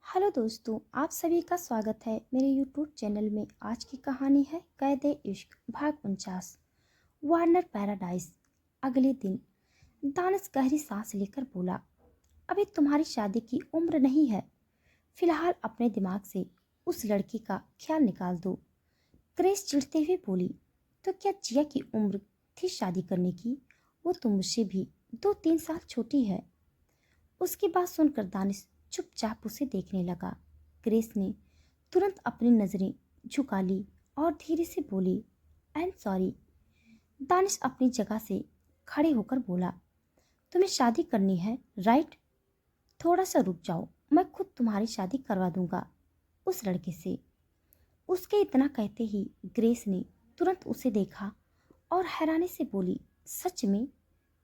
Hello दोस्तों, आप सभी का स्वागत है मेरे यूट्यूब चैनल में। आज की कहानी है कैद-ए-इश्क भाग 49। Warner paradise. अगले दिन दानिश गहरी सांस लेकर बोला, अभी तुम्हारी शादी की उम्र नहीं है। फिलहाल अपने दिमाग से उस लड़की का ख्याल निकाल दो। ग्रेस चिढ़ते हुए बोली, तो क्या जिया की उम्र थी शादी करने की? वो तो मुझसे भी 2-3 साल छोटी है। उसकी बात सुनकर दानिश चुपचाप उसे देखने लगा। ग्रेस ने तुरंत अपनी नजरें झुका ली और धीरे से बोली, आई एम सॉरी। दानिश अपनी जगह से खड़े होकर बोला, तुम्हें शादी करनी है राइट? थोड़ा सा रुक जाओ, मैं खुद तुम्हारी शादी करवा दूंगा उस लड़के से। उसके इतना कहते ही ग्रेस ने तुरंत उसे देखा और हैरानी से बोली, सच में?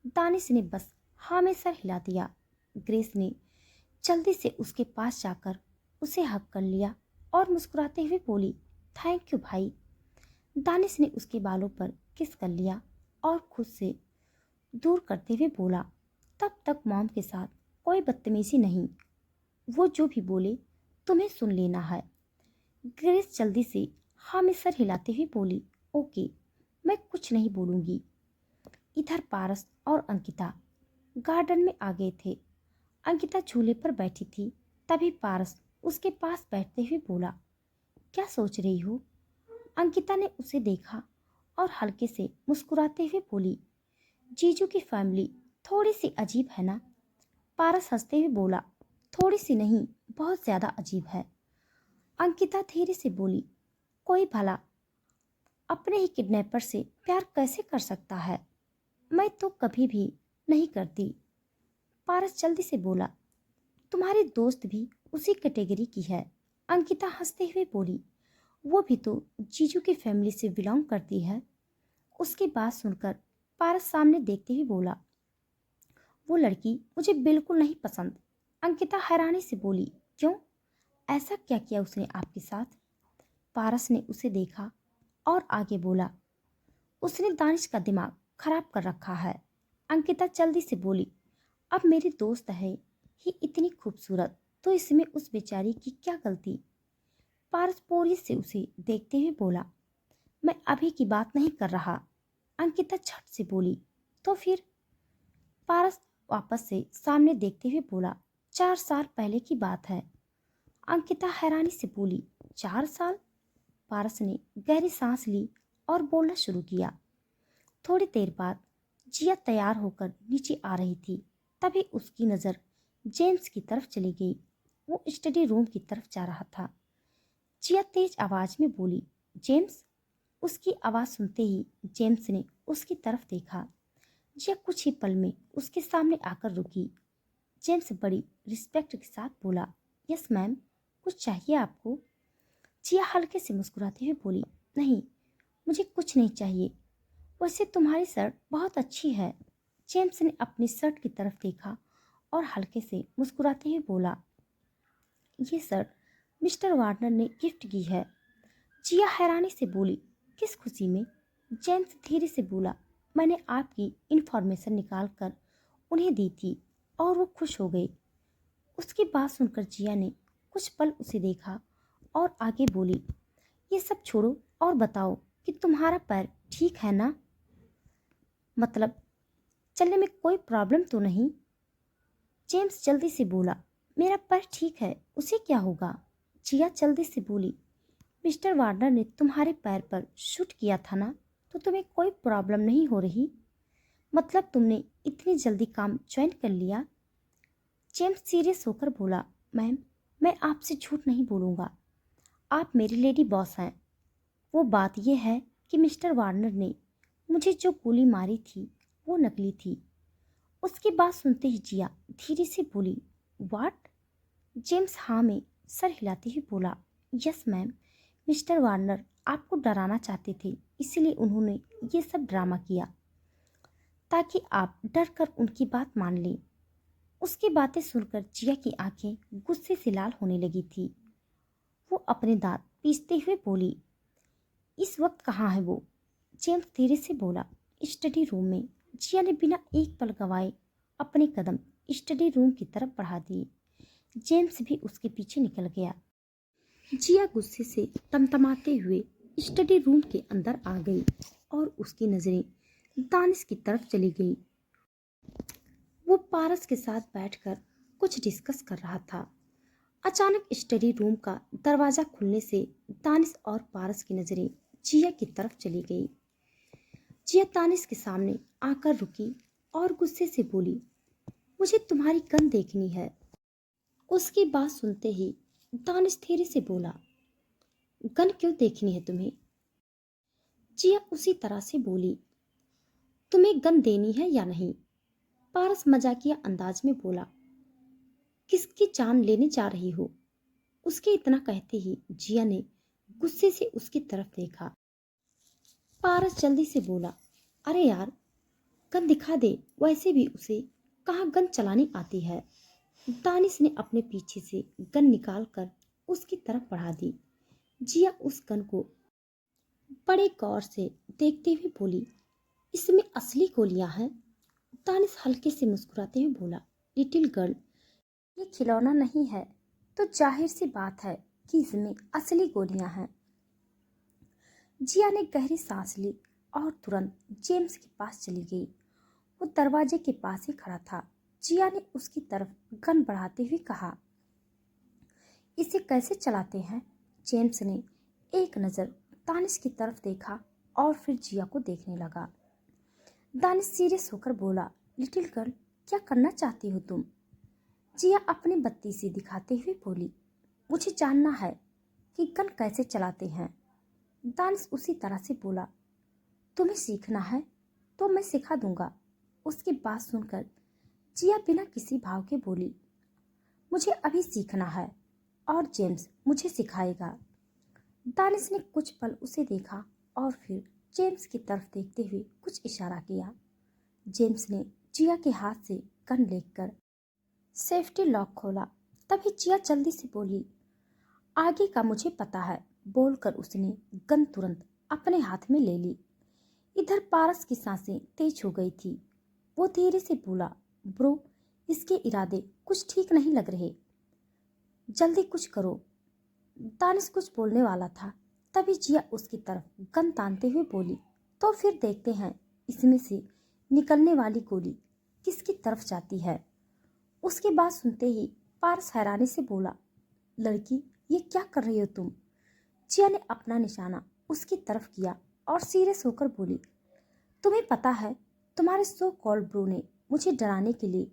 दानिश ने बस हाँ में सर हिला दिया। ग्रेस ने जल्दी से उसके पास जाकर उसे हक कर लिया और मुस्कुराते हुए बोली, थैंक यू भाई। दानिश ने उसके बालों पर किस कर लिया और खुद से दूर करते हुए बोला, तब तक मॉम के साथ कोई बदतमीजी नहीं। वो जो भी बोले तुम्हें सुन लेना है। ग्रेस जल्दी से हाँ में सर हिलाते हुए बोली, ओके, मैं कुछ नहीं बोलूंगी। इधर पारस और अंकिता गार्डन में आ गए थे। अंकिता झूले पर बैठी थी। तभी पारस उसके पास बैठते हुए बोला, क्या सोच रही हो? अंकिता ने उसे देखा और हल्के से मुस्कुराते हुए बोली, जीजू की फैमिली थोड़ी सी अजीब है ना? पारस हंसते हुए बोला, थोड़ी सी नहीं, बहुत ज्यादा अजीब है। अंकिता धीरे से बोली, कोई भला अपने ही किडनैपर से प्यार कैसे कर सकता है? मैं तो कभी भी नहीं करती। पारस जल्दी से बोला, तुम्हारी दोस्त भी उसी कैटेगरी की है। अंकिता हंसते हुए बोली, वो भी तो जीजू की फैमिली से बिलोंग करती है। उसकी बात सुनकर पारस सामने देखते हुए बोला, वो लड़की मुझे बिल्कुल नहीं पसंद। अंकिता हैरानी से बोली, क्यों? ऐसा क्या किया उसने आपके साथ? पारस ने उसे देखा और आगे बोला, उसने दानिश का दिमाग खराब कर रखा है। अंकिता जल्दी से बोली, अब मेरी दोस्त है ही इतनी खूबसूरत, तो इसमें उस बेचारी की क्या गलती? पारस बोरियत से उसे देखते हुए बोला, मैं अभी की बात नहीं कर रहा। अंकिता झट से बोली, तो फिर? पारस वापस से सामने देखते हुए बोला, 4 साल पहले की बात है। अंकिता हैरानी से बोली, 4 साल? पारस ने गहरी सांस ली और बोलना शुरू किया। थोड़ी देर बाद जिया तैयार होकर नीचे आ रही थी। तभी उसकी नज़र जेम्स की तरफ चली गई। वो स्टडी रूम की तरफ जा रहा था। जिया तेज आवाज में बोली, जेम्स। उसकी आवाज सुनते ही जेम्स ने उसकी तरफ देखा। जिया कुछ ही पल में उसके सामने आकर रुकी। जेम्स बड़ी रिस्पेक्ट के साथ बोला, यस मैम, कुछ चाहिए आपको? जिया हल्के से मुस्कुराते हुए बोली, नहीं, मुझे कुछ नहीं चाहिए। वैसे तुम्हारी शर्ट बहुत अच्छी है। जेम्स ने अपनी शर्ट की तरफ देखा और हल्के से मुस्कुराते हुए बोला, ये शर्ट मिस्टर वार्नर ने गिफ्ट की है। जिया हैरानी से बोली, किस खुशी में? जेम्स धीरे से बोला, मैंने आपकी इन्फॉर्मेशन निकाल कर उन्हें दी थी और वो खुश हो गए। उसकी बात सुनकर जिया ने कुछ पल उसे देखा और आगे बोली, ये सब छोड़ो और बताओ कि तुम्हारा पैर ठीक है ना? मतलब चलने में कोई प्रॉब्लम तो नहीं? जेम्स जल्दी से बोला, मेरा पैर ठीक है, उसे क्या होगा? जिया जल्दी से बोली, मिस्टर वार्नर ने तुम्हारे पैर पर शूट किया था ना, तो तुम्हें कोई प्रॉब्लम नहीं हो रही? मतलब तुमने इतनी जल्दी काम ज्वाइन कर लिया? जेम्स सीरियस होकर बोला, मैम, मैं आपसे झूठ नहीं बोलूँगा। आप मेरी लेडी बॉस हैं। वो बात यह है कि मिस्टर वार्नर ने मुझे जो गोली मारी थी वो नकली थी। उसकी बात सुनते ही जिया धीरे से बोली, व्हाट? जेम्स हाँ में सर हिलाते हुए बोला, यस मैम, मिस्टर वार्नर आपको डराना चाहते थे, इसलिए उन्होंने ये सब ड्रामा किया ताकि आप डर कर उनकी बात मान लें। उसकी बातें सुनकर जिया की आंखें गुस्से से लाल होने लगी थी। वो अपने दांत पीसते हुए बोली, इस वक्त कहाँ है वो? जेम्स धीरे से बोला, स्टडी रूम में। जिया ने बिना एक पल गवाए अपने कदम स्टडी रूम की तरफ बढ़ा दिए। जेम्स भी उसके पीछे निकल गया। जिया गुस्से से तमतमाते हुए स्टडी रूम के अंदर आ गई और उसकी नजरें दानिश की तरफ चली गई। वो पारस के साथ बैठकर कुछ डिस्कस कर रहा था। अचानक स्टडी रूम का दरवाजा खुलने से दानिश और पारस की नजरें जिया की तरफ चली गई। जिया दानिश के सामने आकर रुकी और गुस्से से बोली, मुझे तुम्हारी गन देखनी है। उसकी बात सुनते ही दानिश धीरे से बोला, गन क्यों देखनी है तुम्हें? जिया उसी तरह से बोली, तुम्हें गन देनी है या नहीं? पारस मजाकिया अंदाज में बोला, किसकी जान लेने जा रही हो? उसके इतना कहते ही जिया ने गुस्से से उसकी तरफ देखा। पारस जल्दी से बोला, अरे यार, गन दिखा दे, वैसे भी उसे कहाँ गन चलानी आती है। दानिश ने अपने पीछे से गन निकाल कर उसकी तरफ बढ़ा दी। जिया उस गन को बड़े गौर से देखते हुए बोली, इसमें असली गोलियां हैं। दानिश हल्के से मुस्कुराते हुए बोला, लिटिल गर्ल, ये खिलौना नहीं है तो जाहिर सी बात है कि इसमें असली गोलियां हैं। जिया ने गहरी सांस ली और तुरंत जेम्स के पास चली गई। वो दरवाजे के पास ही खड़ा था। जिया ने उसकी तरफ गन बढ़ाते हुए कहा, इसे कैसे चलाते हैं? जेम्स ने एक नज़र दानिश की तरफ देखा और फिर जिया को देखने लगा। दानिश सीरियस होकर बोला, लिटिल गर्ल, क्या करना चाहती हो तुम? जिया अपनी बत्ती सी दिखाते हुए बोली, मुझे जानना है कि गन कैसे चलाते हैं। दानिश उसी तरह से बोला, तुम्हें सीखना है तो मैं सिखा दूंगा। उसकी बात सुनकर जिया बिना किसी भाव के बोली, मुझे अभी सीखना है और जेम्स मुझे सिखाएगा। दानिश ने कुछ पल उसे देखा और फिर जेम्स की तरफ देखते हुए कुछ इशारा किया। जेम्स ने जिया के हाथ से गन लेकर सेफ्टी लॉक खोला। तभी जिया जल्दी से बोली, आगे का मुझे पता है, बोलकर उसने गन तुरंत अपने हाथ में ले ली। इधर पारस की सांसें तेज हो गई थी। वो धीरे से बोला, ब्रो, इसके इरादे कुछ ठीक नहीं लग रहे, जल्दी कुछ करो। दानिश कुछ बोलने वाला था, तभी जिया उसकी तरफ गन तानते हुए बोली, तो फिर देखते हैं इसमें से निकलने वाली गोली किसकी तरफ जाती है। उसकी बात सुनते ही पारस हैरानी से बोला, लड़की, ये क्या कर रही हो तुम? जिया ने अपना निशाना उसकी तरफ किया और सीरियस होकर बोली, तुम्हें पता है, तुम्हारे सो कॉल्ड ब्रो ने मुझे डराने के लिए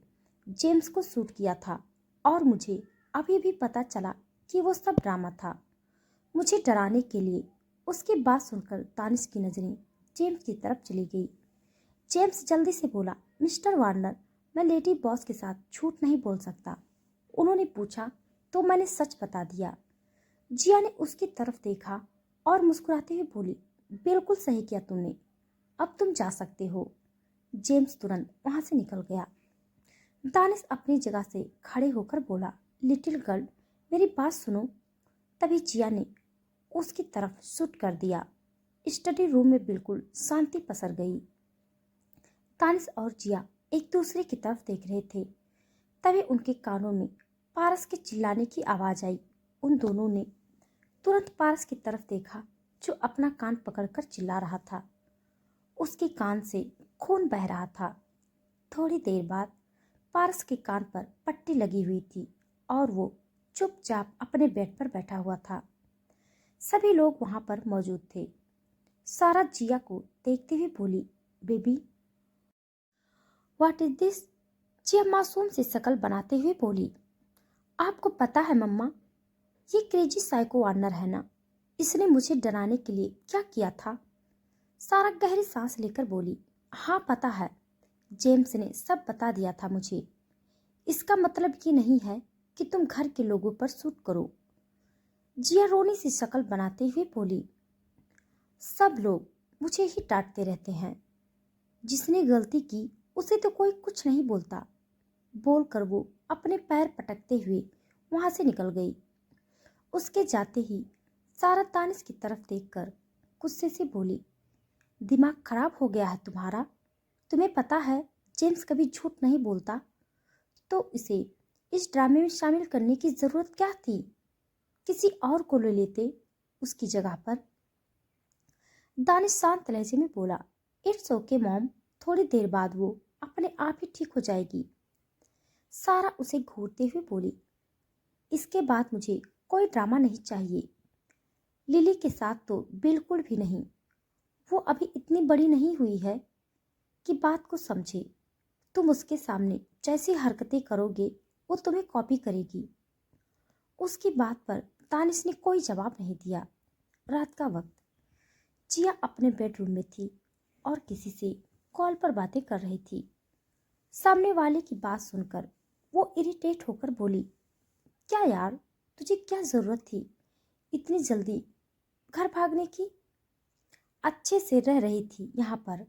जेम्स को शूट किया था और मुझे अभी भी पता चला कि वो सब ड्रामा था, मुझे डराने के लिए। उसकी बात सुनकर दानिश की नज़रें जेम्स की तरफ चली गई। जेम्स जल्दी से बोला, मिस्टर वार्नर, मैं लेडी बॉस के साथ झूठ नहीं बोल सकता। उन्होंने पूछा तो मैंने सच बता दिया। जिया ने उसकी तरफ देखा और मुस्कुराते हुए बोली, बिल्कुल सही किया तुमने, अब तुम जा सकते हो। जेम्स तुरंत वहां से निकल गया। दानिश अपनी जगह से खड़े होकर बोला, लिटिल गर्ल, मेरी बात सुनो। तभी जिया ने उसकी तरफ शूट कर दिया। स्टडी रूम में बिल्कुल शांति पसर गई। दानिश और जिया एक दूसरे की तरफ देख रहे थे। तभी उनके कानों में पारस के चिल्लाने की आवाज आई। उन दोनों ने तुरंत पारस की तरफ देखा, जो अपना कान पकड़कर चिल्ला रहा था। उसके कान से खून बह रहा था। थोड़ी देर बाद पारस के कान पर पट्टी लगी हुई थी और वो चुपचाप अपने बेड पर बैठा हुआ था। सभी लोग वहां पर मौजूद थे। सारा जिया को देखते हुए बोली, बेबी, व्हाट इज दिस? जिया मासूम सी शक्ल बनाते हुए बोली, आपको पता है मम्मा, ये क्रेजी साइको वार्नर है ना, इसने मुझे डराने के लिए क्या किया था? सारा गहरी सांस लेकर बोली, हाँ पता है, जेम्स ने सब बता दिया था मुझे। इसका मतलब ये नहीं है कि तुम घर के लोगों पर शूट करो। जिया रोनी सी शक्ल बनाते हुए बोली, सब लोग मुझे ही डांटते रहते हैं, जिसने गलती की उसे तो कोई कुछ नहीं बोलता। बोलकर वो अपने पैर पटकते हुए वहां से निकल गई। उसके जाते ही सारा दानिश की तरफ देखकर गुस्से से बोली, दिमाग खराब हो गया है तुम्हारा? तुम्हें पता है जेम्स कभी झूठ नहीं बोलता, तो इसे इस ड्रामे में शामिल करने की जरूरत क्या थी? किसी और को ले लेते उसकी जगह पर। दानिश शांत लहजे में बोला, इट्स ओके मॉम, थोड़ी देर बाद वो अपने आप ही ठीक हो जाएगी। सारा उसे घूरते हुए बोली, इसके बाद मुझे कोई ड्रामा नहीं चाहिए। लिली के साथ तो बिल्कुल भी नहीं। वो अभी इतनी बड़ी नहीं हुई है कि बात को समझे। तुम उसके सामने जैसी हरकतें करोगे वो तुम्हें कॉपी करेगी। उसकी बात पर दानिश ने कोई जवाब नहीं दिया। रात का वक्त। जिया अपने बेडरूम में थी और किसी से कॉल पर बातें कर रही थी। सामने वाले की बात सुनकर वो इरिटेट होकर बोली, क्या यार, तुझे क्या जरूरत थी इतनी जल्दी घर भागने की? अच्छे से रह रही थी यहाँ पर।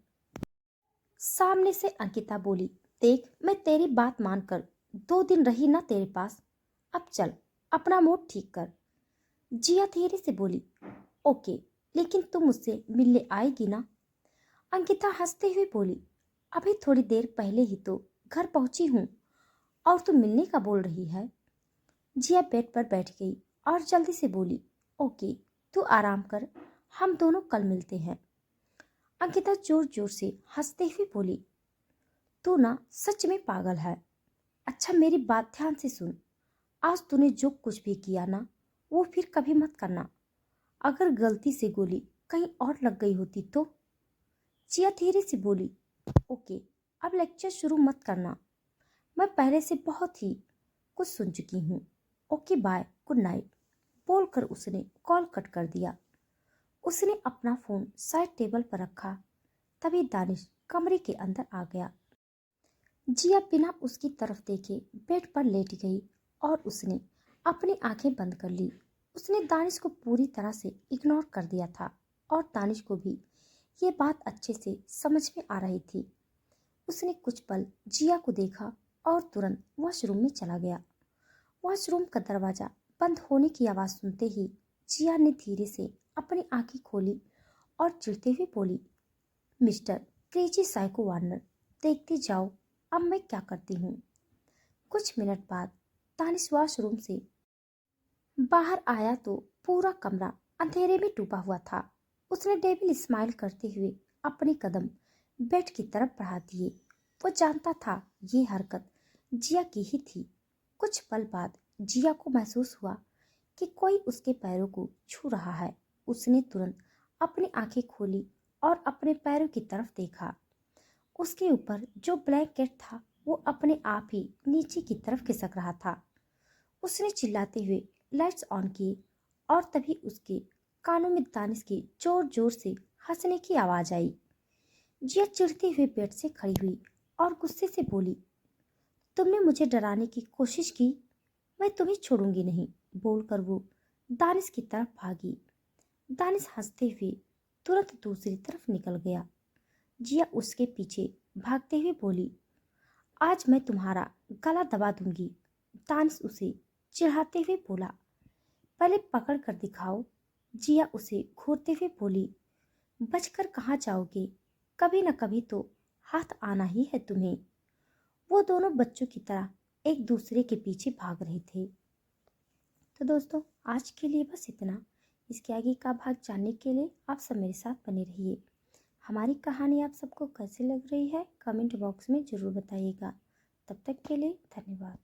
सामने से अंकिता बोली, देख मैं तेरी बात मानकर 2 दिन रही ना तेरे पास, अब चल अपना मूड ठीक कर। जिया धीरे से बोली, ओके, लेकिन तुम मुझसे मिलने आएगी ना? अंकिता हंसते हुए बोली, अभी थोड़ी देर पहले ही तो घर पहुंची हूँ और तू मिलने का बोल रही है। जिया बेड पर बैठ गई और जल्दी से बोली, ओके, तू आराम कर, हम दोनों कल मिलते हैं। अंकिता जोर जोर से हंसते हुए बोली, तू ना सच में पागल है। अच्छा मेरी बात ध्यान से सुन, आज तूने जो कुछ भी किया ना वो फिर कभी मत करना। अगर गलती से गोली कहीं और लग गई होती तो? जिया धीरे से बोली, ओके, अब लेक्चर शुरू मत करना, मैं पहले से बहुत ही कुछ सुन चुकी हूँ। ओके बाय, गुड नाइट बोलकर उसने कॉल कट कर दिया। उसने अपना फोन साइड टेबल पर रखा। तभी दानिश कमरे के अंदर आ गया। जिया बिना उसकी तरफ देखे बेड पर लेट गई और उसने अपनी आंखें बंद कर ली। उसने दानिश को पूरी तरह से इग्नोर कर दिया था और दानिश को भी ये बात अच्छे से समझ में आ रही थी। उसने कुछ पल जिया को देखा और तुरंत वॉशरूम में चला गया। वॉशरूम का दरवाजा बंद होने की आवाज सुनते ही जिया ने धीरे से अपनी आंखें खोली और चिढ़ते हुए बोली, मिस्टर क्रेजी साइको वार्नर, देखते जाओ अब मैं क्या करती हूँ। कुछ मिनट बाद दानिश वॉशरूम से बाहर आया तो पूरा कमरा अंधेरे में डूबा हुआ था। उसने डेविल स्माइल करते हुए अपने कदम बेड की तरफ बढ़ा दिए। वो जानता था ये हरकत जिया की ही थी। कुछ पल बाद जिया को महसूस हुआ कि कोई उसके पैरों को छू रहा है। उसने तुरंत अपनी आंखें खोली और अपने पैरों की तरफ देखा। उसके ऊपर जो ब्लैंकेट था वो अपने आप ही नीचे की तरफ खिसक रहा था। उसने चिल्लाते हुए लाइट्स ऑन किए और तभी उसके कानों में दानिश की जोर जोर से हंसने की आवाज आई। जिया चिढ़ते हुए बेड से खड़ी हुई और गुस्से से बोली, तुमने मुझे डराने की कोशिश की, मैं तुम्हें छोड़ूंगी नहीं बोलकर वो दानिश की तरफ भागी। दानिश हंसते हुए तुरंत दूसरी तरफ निकल गया। जिया उसके पीछे भागते हुए बोली, आज मैं तुम्हारा गला दबा दूंगी। दानिश उसे चिढ़ाते हुए बोला, पहले पकड़ कर दिखाओ। जिया उसे घूरते हुए बोली, बचकर कहाँ जाओगे, कभी न कभी तो हाथ आना ही है तुम्हें। वो दोनों बच्चों की तरह एक दूसरे के पीछे भाग रहे थे। तो दोस्तों आज के लिए बस इतना। इसके आगे का भाग जानने के लिए आप सब मेरे साथ बने रहिए। हमारी कहानी आप सबको कैसी लग रही है कमेंट बॉक्स में ज़रूर बताइएगा। तब तक के लिए धन्यवाद।